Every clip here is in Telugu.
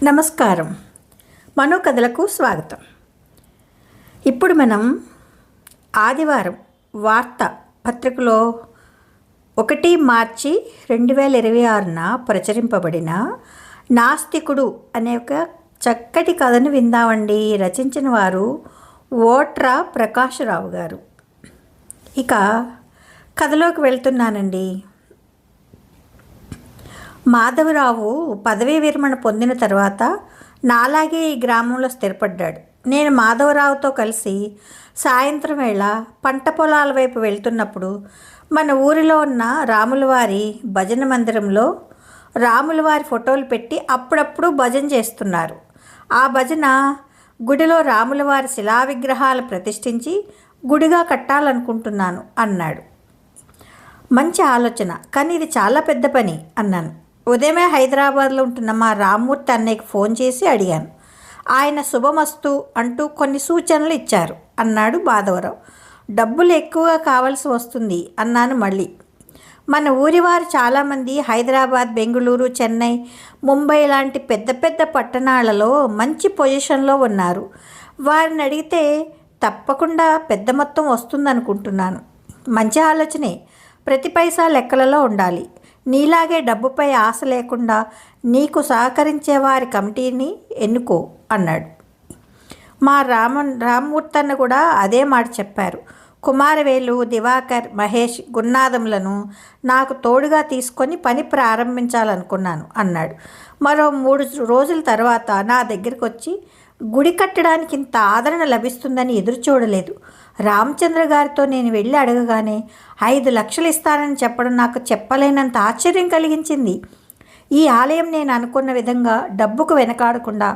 నమస్కారం. మనో కథలకు స్వాగతం. ఇప్పుడు మనం ఆదివారం వార్త పత్రికలో 1 మార్చి 2026న ప్రచురింపబడిన నాస్తికుడు అనే ఒక చక్కటి కథను విందామండి. రచించిన వారు ఓట్ర ప్రకాశరావు గారు. ఇక కథలోకి వెళ్తున్నానండి. మాధవరావు పదవీ విరమణ పొందిన తర్వాత నాలాగే ఈ గ్రామంలో స్థిరపడ్డాడు. నేను మాధవరావుతో కలిసి సాయంత్రం వేళ పంట పొలాల వైపు వెళ్తున్నప్పుడు మన ఊరిలో ఉన్న రాములవారి భజన మందిరంలో రాములవారి ఫోటోలు పెట్టి అప్పుడప్పుడు భజన చేస్తున్నారు. ఆ భజన గుడిలో రాములవారి శిలా విగ్రహాలు ప్రతిష్ఠించి గుడిగా కట్టాలనుకుంటున్నాను అన్నాడు. మంచి ఆలోచన, కానీ ఇది చాలా పెద్ద పని అన్నాను. ఉదయమే హైదరాబాద్లో ఉంటున్న మా రామ్మూర్తి అన్నయ్యకి ఫోన్ చేసి అడిగాను. ఆయన శుభమస్తు అంటూ కొన్ని సూచనలు ఇచ్చారు అన్నాడు మాధవరావు. డబ్బులు ఎక్కువగా కావాల్సి వస్తుంది అన్నాను మళ్ళీ. మన ఊరి వారు చాలామంది హైదరాబాద్, బెంగళూరు, చెన్నై, ముంబై లాంటి పెద్ద పెద్ద పట్టణాలలో మంచి పొజిషన్లో ఉన్నారు. వారిని అడిగితే తప్పకుండా పెద్ద మొత్తం వస్తుందనుకుంటున్నాను. మంచి ఆలోచనే. ప్రతి పైసా లెక్కలలో ఉండాలి. నీలాగే డబ్బుపై ఆశ లేకుండా నీకు సహకరించే వారి కమిటీని ఎన్నుకో అన్నాడు. మా రామ్మూర్తన్న కూడా అదే మాట చెప్పారు. కుమారవేలు, దివాకర్, మహేష్, గున్నాదములను నాకు తోడుగా తీసుకొని పని ప్రారంభించాలనుకున్నాను అన్నాడు. మరో 3 రోజుల తర్వాత నా దగ్గరికి వచ్చి గుడి కట్టడానికి ఇంత ఆదరణ లభిస్తుందని ఎదురు చూడలేదు. రామచంద్ర గారితో నేను వెళ్ళి అడగగానే 5 లక్షలు ఇస్తానని చెప్పడం నాకు చెప్పలేనంత ఆశ్చర్యం కలిగించింది. ఈ ఆలయం నేను అనుకున్న విధంగా డబ్బుకు వెనకాడకుండా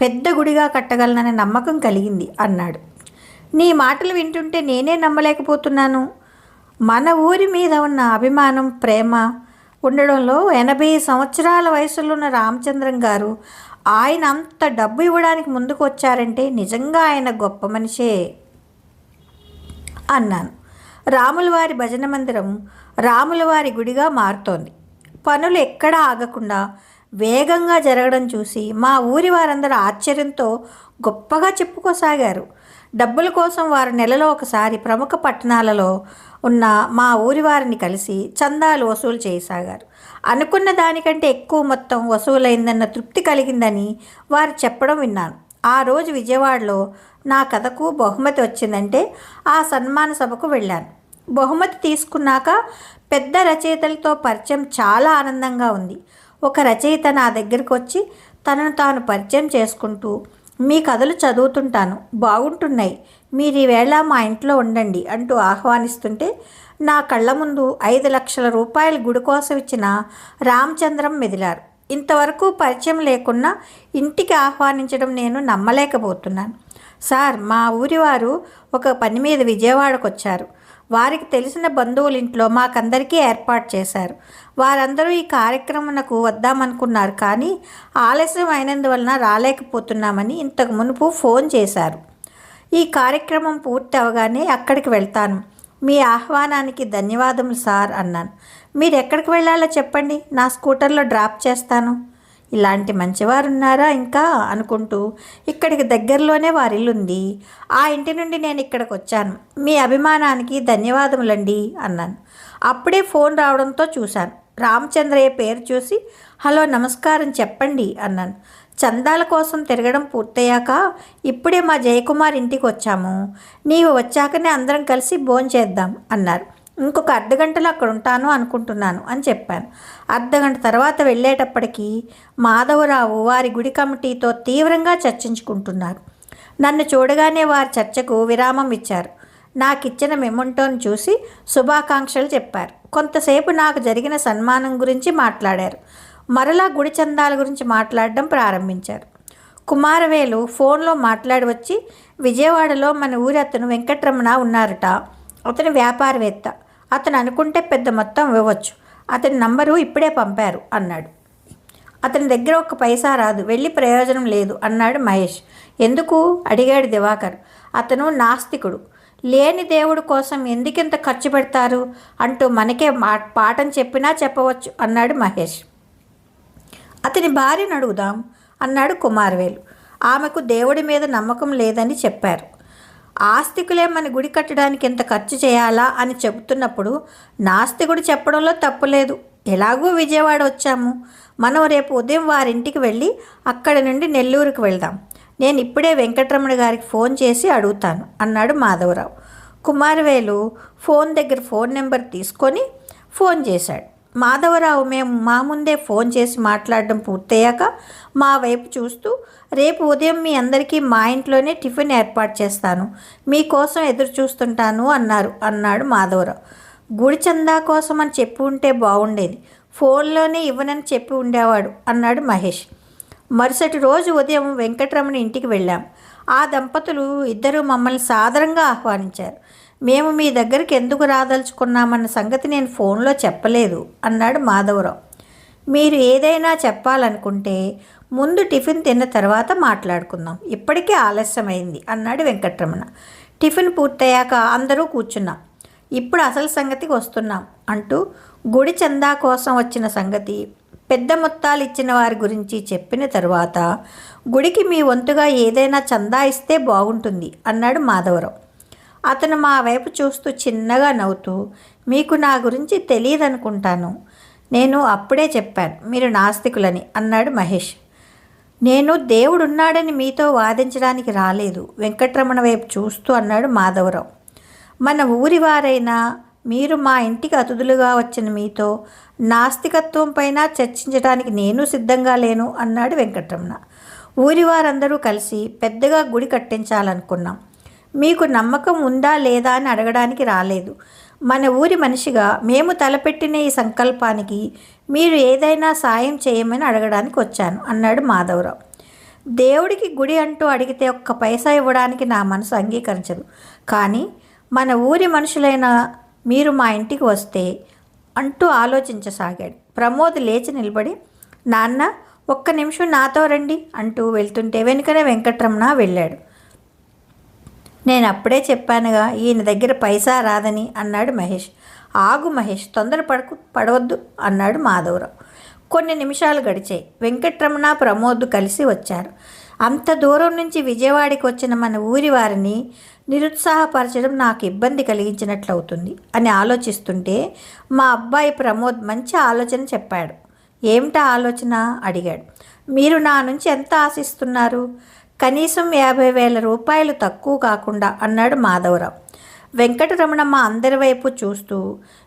పెద్ద గుడిగా కట్టగలననే నమ్మకం కలిగింది అన్నాడు. నీ మాటలు వింటుంటే నేనే నమ్మలేకపోతున్నాను. మన ఊరి మీద ఉన్న అభిమానం, ప్రేమ ఉండడంలో 80 సంవత్సరాల వయసులో ఉన్న రామచంద్రం గారు ఆయన అంత డబ్బు ఇవ్వడానికి ముందుకు వచ్చారంటే నిజంగా ఆయన గొప్ప మనిషే అన్నాను. రాములవారి భజన మందిరం రాములవారి గుడిగా మారుతోంది. పనులు ఎక్కడా ఆగకుండా వేగంగా జరగడం చూసి మా ఊరి వారందరూ ఆశ్చర్యంతో గొప్పగా చెప్పుకోసాగారు. డబ్బుల కోసం వారు నెలలో ఒకసారి ప్రముఖ పట్టణాలలో ఉన్న మా ఊరి వారిని కలిసి చందాలు వసూలు చేయసాగారు. అనుకున్న దానికంటే ఎక్కువ మొత్తం వసూలైందన్న తృప్తి కలిగిందని వారు చెప్పడం విన్నాను. ఆ రోజు విజయవాడలో నా కథకు బహుమతి వచ్చిందంటే ఆ సన్మాన సభకు వెళ్ళాను. బహుమతి తీసుకున్నాక పెద్ద రచయితలతో పరిచయం చాలా ఆనందంగా ఉంది. ఒక రచయిత నా దగ్గరికి వచ్చి తనను తాను పరిచయం చేసుకుంటూ, మీ కథలు చదువుతుంటాను, బాగుంటున్నాయి, మీరు ఈవేళ మా ఇంట్లో ఉండండి అంటూ ఆహ్వానిస్తుంటే నా కళ్ళ ముందు 5 లక్షల రూపాయలు గుడి కోసం ఇచ్చిన రామచంద్రం మెదిలారు. ఇంతవరకు పరిచయం లేకున్నా ఇంటికి ఆహ్వానించడం నేను నమ్మలేకపోతున్నాను. సార్, మా ఊరివారు ఒక పని మీద విజయవాడకు వచ్చారు. వారికి తెలిసిన బంధువుల ఇంట్లో మాకందరికీ ఏర్పాటు చేశారు. వారందరూ ఈ కార్యక్రమంకు వద్దామనుకున్నారు, కానీ ఆలస్యం అయినందువలన రాలేకపోతున్నామని ఇంతకు మునుపు ఫోన్ చేశారు. ఈ కార్యక్రమం పూర్తి అవగానే అక్కడికి వెళ్తాను. మీ ఆహ్వానానికి ధన్యవాదములు సార్ అన్నాను. మీరు ఎక్కడికి వెళ్ళాలో చెప్పండి, నా స్కూటర్లో డ్రాప్ చేస్తాను. ఇలాంటి మంచివారు ఉన్నారా ఇంకా అనుకుంటూ ఇక్కడికి దగ్గరలోనే వారి ఇల్లుంది. ఆ ఇంటి నుండి నేను ఇక్కడికి వచ్చాను. మీ అభిమానానికి ధన్యవాదములండి అన్నాను. అప్పుడే ఫోన్ రావడంతో చూశాను. రామచంద్రయ్య పేరు చూసి హలో నమస్కారం చెప్పండి అన్నాను. చందాల కోసం తిరగడం పూర్తయ్యాక ఇప్పుడే మా జయకుమార్ ఇంటికి వచ్చాము. నీవు వచ్చాకనే అందరం కలిసి భోంచేద్దాం అన్నారు. ఇంకొక అర్ధగంటలో అక్కడ ఉంటాను అనుకుంటున్నాను అని చెప్పాను. అర్ధగంట తర్వాత వెళ్ళేటప్పటికీ మాధవరావు వారి గుడి కమిటీతో తీవ్రంగా చర్చించుకుంటున్నారు. నన్ను చూడగానే వారి చర్చకు విరామం ఇచ్చారు. నాకిచ్చిన మెమొంటోను చూసి శుభాకాంక్షలు చెప్పారు. కొంతసేపు నాకు జరిగిన సన్మానం గురించి మాట్లాడారు. మరలా గుడి చందాల గురించి మాట్లాడడం ప్రారంభించారు. కుమారవేలు ఫోన్లో మాట్లాడి వచ్చి విజయవాడలో మన ఊరి అతను వెంకటరమణ ఉన్నారట. అతను వ్యాపారవేత్త. అతను అనుకుంటే పెద్ద మొత్తం ఇవ్వచ్చు. అతని నంబరు ఇప్పుడే పంపారు అన్నాడు. అతని దగ్గర 1 పైసా రాదు, వెళ్ళి ప్రయోజనం లేదు అన్నాడు మహేష్. ఎందుకు అడిగాడు దివాకర్. అతను నాస్తికుడు. లేని దేవుడి కోసం ఎందుకింత ఖర్చు పెడతారు అంటూ మనకే పాఠం చెప్పినా చెప్పవచ్చు అన్నాడు మహేష్. అతని భార్యను అడుగుదాం అన్నాడు కుమారవేలు. ఆమెకు దేవుడి మీద నమ్మకం లేదని చెప్పారు. ఆస్తికులే మన గుడి కట్టడానికి ఎంత ఖర్చు చేయాలా అని చెబుతున్నప్పుడు నాస్తికుడు చెప్పడంలో తప్పులేదు. ఎలాగూ విజయవాడ వచ్చాము, మనం రేపు ఉదయం వారింటికి వెళ్ళి అక్కడి నుండి నెల్లూరుకు వెళ్దాం. నేను ఇప్పుడే వెంకటరమణ గారికి ఫోన్ చేసి అడుగుతాను అన్నాడు మాధవరావు. కుమారవేలు ఫోన్ దగ్గర ఫోన్ నెంబర్ తీసుకొని ఫోన్ చేశాడు. మాధవరావు మేము మా ముందే ఫోన్ చేసి మాట్లాడడం పూర్తయ్యాక మా వైపు చూస్తూ, రేపు ఉదయం మీ అందరికీ మా ఇంట్లోనే టిఫిన్ ఏర్పాటు చేస్తాను, మీకోసం ఎదురు చూస్తుంటాను అన్నాడు మాధవరావు. గుడి చందా కోసం అని చెప్పి ఉంటే బాగుండేది, ఫోన్లోనే ఇవ్వనని చెప్పి ఉండేవాడు అన్నాడు మహేష్. మరుసటి రోజు ఉదయం వెంకటరమణ ఇంటికి వెళ్ళాం. ఆ దంపతులు ఇద్దరూ మమ్మల్ని సాదరంగా ఆహ్వానించారు. మేము మీ దగ్గరికి ఎందుకు రాదలుచుకున్నామన్న సంగతి నేను ఫోన్లో చెప్పలేదు అన్నాడు మాధవరావు. మీరు ఏదైనా చెప్పాలనుకుంటే ముందు టిఫిన్ తిన్న తర్వాత మాట్లాడుకుందాం, ఇప్పటికే ఆలస్యమైంది అన్నాడు వెంకటరమణ. టిఫిన్ పూర్తయ్యాక అందరూ కూర్చున్నాం. ఇప్పుడు అసలు సంగతికి వస్తున్నాం అంటూ గుడి చందా కోసం వచ్చిన సంగతి, పెద్ద మొత్తాలు ఇచ్చిన వారి గురించి చెప్పిన తర్వాత, గుడికి మీ వంతుగా ఏదైనా చందా ఇస్తే బాగుంటుంది అన్నాడు మాధవరావు. అతను మా వైపు చూస్తూ చిన్నగా నవ్వుతూ, మీకు నా గురించి తెలియదనుకుంటాను, నేను అప్పుడే చెప్పాను మీరు నాస్తికులని అన్నాడు మహేష్. నేను దేవుడున్నాడని మీతో వాదించడానికి రాలేదు వెంకటరమణ వైపు చూస్తూ అన్నాడు మాధవరావు. మన ఊరి వారైనా మీరు మా ఇంటికి అతిథులుగా వచ్చిన మీతో నాస్తికత్వం పైన చర్చించడానికి నేను సిద్ధంగా లేను అన్నాడు వెంకటరమణ. ఊరి వారందరూ కలిసి పెద్దగా గుడి కట్టించాలనుకున్నాం, మీకు నమ్మకం ఉందా లేదా అని అడగడానికి రాలేదు. మన ఊరి మనిషిగా మేము తలపెట్టిన ఈ సంకల్పానికి మీరు ఏదైనా సాయం చేయమని అడగడానికి వచ్చాను అన్నాడు మాధవరావు. దేవుడికి గుడి అంటూ అడిగితే ఒక్క పైసా ఇవ్వడానికి నా మనసు అంగీకరించదు, కానీ మన ఊరి మనుషులైన మీరు మా ఇంటికి వస్తే అంటూ ఆలోచించసాగాడు. ప్రమోద్ లేచి నిలబడి, నాన్న ఒక్క నిమిషం నాతో రండి అంటూ వెళ్తుంటే వెనుకనే వెంకటరమణ వెళ్ళాడు. నేను అప్పుడే చెప్పానుగా ఈయన దగ్గర పైసా రాదని అన్నాడు మహేష్. ఆగు మహేష్, పడవద్దు అన్నాడు మాధవరావు. కొన్ని నిమిషాలు గడిచాయి. వెంకటరమణ ప్రమోద్ కలిసి వచ్చారు. అంత దూరం నుంచి విజయవాడకి వచ్చిన మన ఊరి వారిని నిరుత్సాహపరచడం నాకు ఇబ్బంది కలిగించినట్లవుతుంది అని ఆలోచిస్తుంటే మా అబ్బాయి ప్రమోద్ మంచి ఆలోచన చెప్పాడు. ఏమిటా ఆలోచన అడిగాడు. మీరు నా నుంచి ఎంత ఆశిస్తున్నారు? కనీసం 50,000 రూపాయలు తక్కువ కాకుండా అన్నాడు మాధవరావు. వెంకటరమణ మా అందరి వైపు చూస్తూ,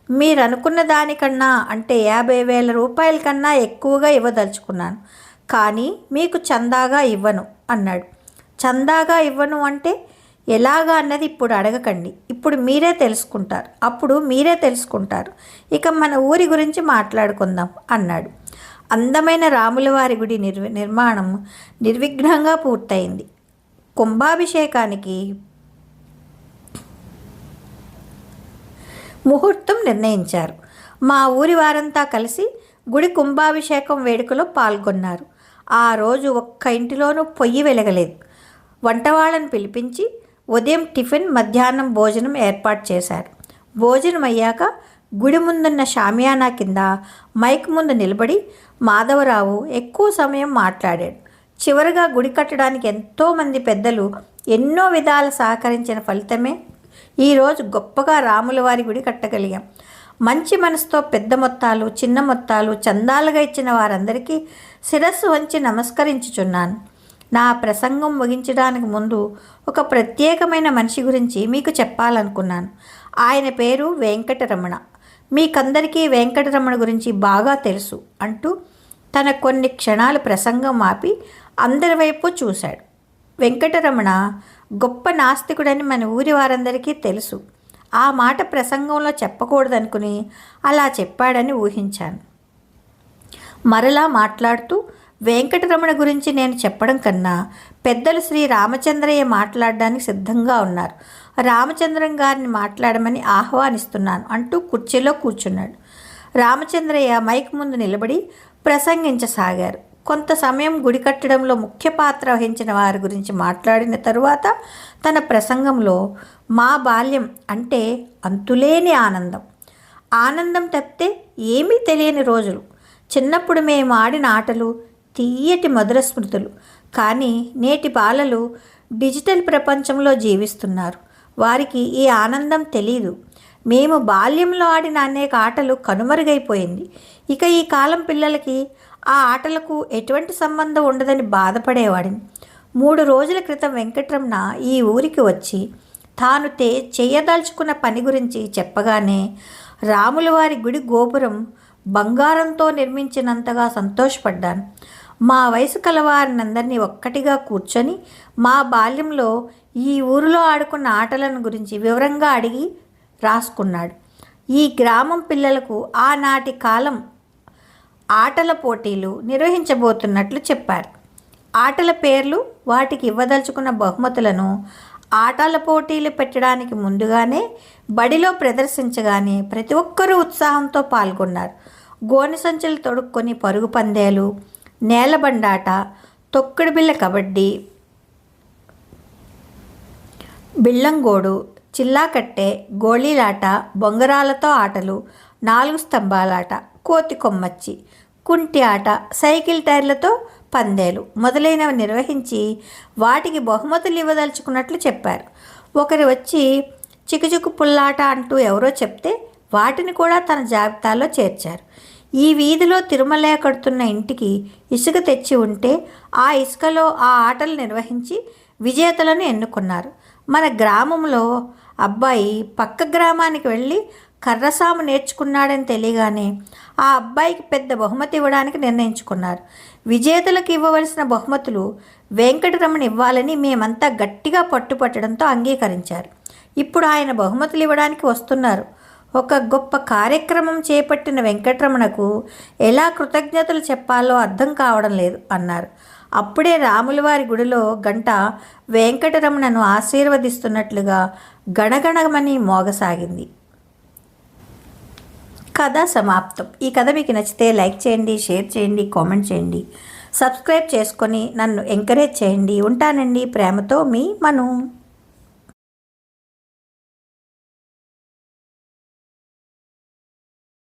మీరు అనుకున్న దానికన్నా అంటే 50,000 రూపాయల కన్నా ఎక్కువగా ఇవ్వదలుచుకున్నాను, కానీ మీకు చందాగా ఇవ్వను అన్నాడు. చందాగా ఇవ్వను అంటే ఎలాగా అన్నది ఇప్పుడు అడగకండి, అప్పుడు మీరే తెలుసుకుంటారు. ఇక మన ఊరి గురించి మాట్లాడుకుందాం అన్నాడు. అందమైన రాములవారి గుడి నిర్మాణం నిర్విఘ్నంగా పూర్తయింది. కుంభాభిషేకానికి ముహూర్తం నిర్ణయించారు. మా ఊరి వారంతా కలిసి గుడి కుంభాభిషేకం వేడుకలో పాల్గొన్నారు. ఆ రోజు ఒక్క ఇంటిలోనూ పొయ్యి వెలగలేదు. వంటవాళ్ళని పిలిపించి ఉదయం టిఫిన్, మధ్యాహ్నం భోజనం ఏర్పాటు చేశారు. భోజనం అయ్యాక గుడి ముందున్న షామియానా కింద మైక్ ముందు నిలబడి మాధవరావు ఎక్కువ సమయం మాట్లాడాడు. చివరగా గుడి కట్టడానికి ఎంతోమంది పెద్దలు ఎన్నో విధాలు సహకరించిన ఫలితమే ఈరోజు గొప్పగా రాములవారి గుడి కట్టగలిగాం. మంచి మనసుతో పెద్ద మొత్తాలు, చిన్న మొత్తాలు చందాలుగా ఇచ్చిన వారందరికీ శిరస్సు వంచి నమస్కరించుచున్నాను. నా ప్రసంగం ముగించడానికి ముందు ఒక ప్రత్యేకమైన మనిషి గురించి మీకు చెప్పాలనుకున్నాను. ఆయన పేరు వెంకటరమణ. మీకందరికీ వెంకటరమణ గురించి బాగా తెలుసు అంటూ తన కొన్ని క్షణాలు ప్రసంగం ఆపి అందరి వైపు చూశాడు. వెంకటరమణ గొప్ప నాస్తికుడని మన ఊరి వారందరికీ తెలుసు. ఆ మాట ప్రసంగంలో చెప్పకూడదనుకుని అలా చెప్పాడని ఊహించాను. మరలా మాట్లాడుతూ, వెంకటరమణ గురించి నేను చెప్పడం కన్నా పెద్దలు శ్రీ రామచంద్రయ్య మాట్లాడడానికి సిద్ధంగా ఉన్నారు. రామచంద్రం గారిని మాట్లాడమని ఆహ్వానిస్తున్నాను అంటూ కుర్చీలో కూర్చున్నాడు. రామచంద్రయ్య మైక్ ముందు నిలబడి ప్రసంగించసాగారు. కొంత సమయం గుడి కట్టడంలో ముఖ్య పాత్ర వహించిన వారి గురించి మాట్లాడిన తరువాత తన ప్రసంగంలో మా బాల్యం అంటే అంతులేని ఆనందం తప్పితే ఏమీ తెలియని రోజులు, చిన్నప్పుడు మేము ఆడిన ఆటలు తీయటి మధుర స్మృతులు. కానీ నేటి బాలలు డిజిటల్ ప్రపంచంలో జీవిస్తున్నారు. వారికి ఈ ఆనందం తెలీదు. మేము బాల్యంలో ఆడిన అనేక ఆటలు కనుమరుగైపోయింది. ఇక ఈ కాలం పిల్లలకి ఆ ఆటలకు ఎటువంటి సంబంధం ఉండదని బాధపడేవాడిని. 3 రోజుల క్రితం వెంకటరమణ ఈ ఊరికి వచ్చి తాను చేయదలుచుకున్న పని గురించి చెప్పగానే రాములవారి గుడి గోపురం బంగారంతో నిర్మించినంతగా సంతోషపడ్డాను. మా వయసు కలవారినందరినీ ఒక్కటిగా కూర్చొని మా బాల్యంలో ఈ ఊరిలో ఆడుకున్న ఆటలను గురించి వివరంగా అడిగి రాసుకున్నాడు. ఈ గ్రామం పిల్లలకు ఆనాటి కాలం ఆటల పోటీలు నిర్వహించబోతున్నట్లు చెప్పారు. ఆటల పేర్లు, వాటికి ఇవ్వదలుచుకున్న బహుమతులను ఆటల పోటీలు పెట్టడానికి ముందుగానే బడిలో ప్రదర్శించగానే ప్రతి ఒక్కరూ ఉత్సాహంతో పాల్గొన్నారు. గోనె సంచులు తొడుక్కొని పరుగు పందేలు, నేలబండాట, తొక్కుడు బిళ్ళ, కబడ్డీ, బిళ్ళంగోడు, చిల్లాకట్టె, గోళీలాట, బొంగరాలతో ఆటలు, 4 స్తంభాలాట, కోతి కొమ్మచ్చి, కుంటి ఆట, సైకిల్ టైర్లతో పందేలు మొదలైనవి నిర్వహించి వాటికి బహుమతులు ఇవ్వదలుచుకున్నట్లు చెప్పారు. ఒకరు వచ్చి చికుచుకు పుల్లాట అంటూ ఎవరో చెప్తే వాటిని కూడా తన జాబితాలో చేర్చారు. ఈ వీధిలో తిరుమల కడుతున్న ఇంటికి ఇసుక తెచ్చి ఉంటే ఆ ఇసుకలో ఆ ఆటలు నిర్వహించి విజేతలను ఎన్నుకున్నారు. మన గ్రామంలో అబ్బాయి పక్క గ్రామానికి వెళ్ళి కర్రసాము నేర్చుకున్నాడని తెలియగానే ఆ అబ్బాయికి పెద్ద బహుమతి ఇవ్వడానికి నిర్ణయించుకున్నారు. విజేతలకు ఇవ్వవలసిన బహుమతులు వెంకటరమణ ఇవ్వాలని మేమంతా గట్టిగా పట్టుపట్టడంతో అంగీకరించారు. ఇప్పుడు ఆయన బహుమతులు ఇవ్వడానికి వస్తున్నారు. ఒక గొప్ప కార్యక్రమం చేపట్టిన వెంకటరమణకు ఎలా కృతజ్ఞతలు చెప్పాలో అర్థం కావడం లేదు అన్నారు. అప్పుడే రాములవారి గుడిలో గంట వెంకటరమణను ఆశీర్వదిస్తున్నట్లుగా గణగణమని మోగసాగింది. కథ సమాప్తం. ఈ కథ మీకు నచ్చితే లైక్ చేయండి, షేర్ చేయండి, కామెంట్ చేయండి, సబ్స్క్రైబ్ చేసుకొని నన్ను ఎంకరేజ్ చేయండి. ఉంటానండి. ప్రేమతో మీ మను.